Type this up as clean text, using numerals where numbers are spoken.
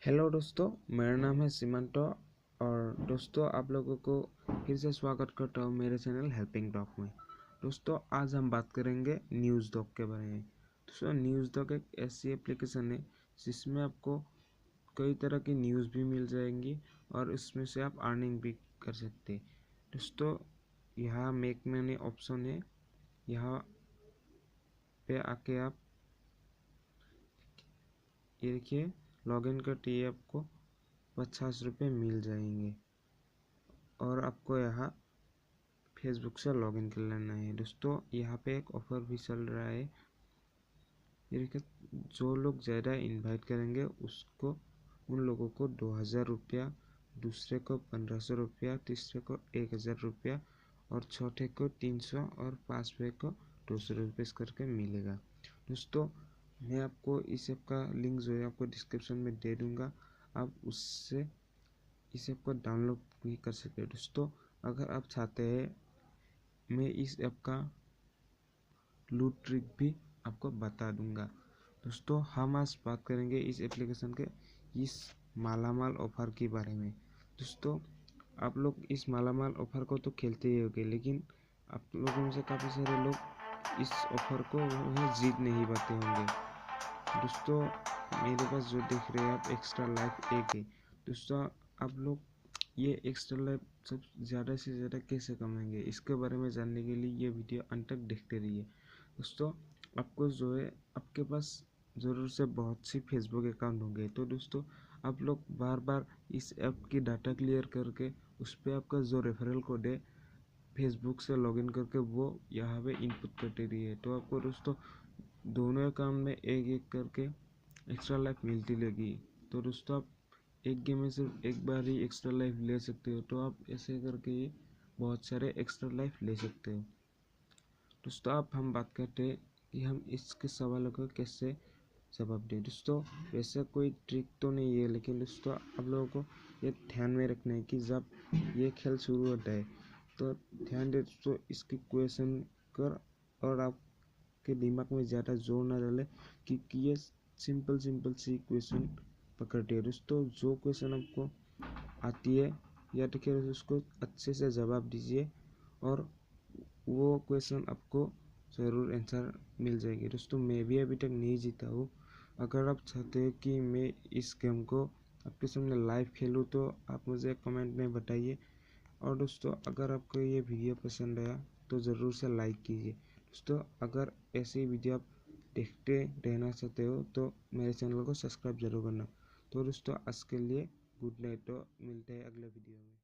Hello दोस्तों, मेरा नाम है सीमांतो। और दोस्तों, आप लोगों को फिर से स्वागत करता हूँ मेरे चैनल हेल्पिंग डॉग में। दोस्तों, आज हम बात करेंगे न्यूज़ डॉग के बारे में। दोस्तों, न्यूज़ डॉग एक ऐसी एप्लीकेशन है जिसमें आपको कई तरह की न्यूज़ भी मिल जाएंगी और इसमें से आप अर्निंग भी कर सकते हैं। दोस्तों, यहाँ मेक मनी ऑप्शन है, यहाँ पे आके आप ये देखिए, लॉगिन करते ही आपको 50 रुपये मिल जाएंगे और आपको यहाँ फेसबुक से लॉगिन कर लेना है। दोस्तों, यहाँ पे एक ऑफ़र भी चल रहा है। ये देखिए, जो लोग ज़्यादा इनवाइट करेंगे उसको उन लोगों को 2000 रुपया, दूसरे को 1500 रुपया, तीसरे को 1000 रुपया और चौथे को 300 और पाँचवें को 200 रुपये करके मिलेगा। दोस्तों, मैं आपको इस ऐप का लिंक जो है आपको डिस्क्रिप्शन में दे दूँगा, आप उससे इस ऐप को डाउनलोड भी कर सकते हैं। दोस्तों, अगर आप चाहते हैं मैं इस ऐप का लूट ट्रिक भी आपको बता दूंगा। दोस्तों, हम आज बात करेंगे इस एप्लीकेशन के इस मालामाल ऑफ़र के बारे में। दोस्तों, आप लोग इस मालामाल ऑफ़र को तो खेलते ही होंगे, लेकिन आप लोगों में से काफ़ी सारे लोग इस ऑफ़र को जीत नहीं पाते होंगे। दोस्तों, मेरे पास जो देख रहे हैं आप, एक्स्ट्रा लाइफ एक है। दोस्तों, आप लोग ये एक्स्ट्रा लाइफ सब ज़्यादा से ज़्यादा कैसे कमाएंगे, इसके बारे में जानने के लिए ये वीडियो अंत तक देखते रहिए। दोस्तों, आपको जो है आपके पास ज़रूर से बहुत सी फेसबुक अकाउंट होंगे, तो दोस्तों आप लोग बार बार इस ऐप की डाटा क्लियर करके उस पर आपका जो रेफरल कोड है फेसबुक से लॉगिन करके वो यहाँ पे इनपुट करते रहिए। तो आपको दोस्तों दोनों अकाउंट में एक एक करके एक्स्ट्रा लाइफ मिलती रहेगी। तो दोस्तों, आप एक गेम में सिर्फ एक बार ही एक्स्ट्रा लाइफ ले सकते हो, तो आप ऐसे करके ही बहुत सारे एक्स्ट्रा लाइफ ले सकते हो। दोस्तों, अब हम बात करते हैं कि हम इसके सवालों को कैसे जवाब दें। दोस्तों, वैसे कोई ट्रिक तो नहीं है, लेकिन दोस्तों आप लोगों को ये ध्यान में रखना है कि जब ये खेल शुरू होता है तो ध्यान दे दोस्तों, इसकी क्वेश्चन कर और आपके दिमाग में ज़्यादा जोर ना डाले, क्योंकि ये सिंपल सी क्वेश्चन पकड़ती है। दोस्तों, जो क्वेश्चन आपको आती है या तो फिर उसको अच्छे से जवाब दीजिए और वो क्वेश्चन आपको ज़रूर आंसर मिल जाएगी। दोस्तों, मैं भी अभी तक नहीं जीता हूँ। अगर आप चाहते हैं कि मैं इस गेम को आपके सामने लाइव खेलूँ तो आप मुझे कमेंट में बताइए। और दोस्तों, अगर आपको ये वीडियो पसंद आया तो ज़रूर से लाइक कीजिए। दोस्तों, अगर ऐसी वीडियो आप देखते रहना चाहते हो तो मेरे चैनल को सब्सक्राइब जरूर करना। तो दोस्तों, आज के लिए गुड नाइट, तो मिलते हैं अगले वीडियो में।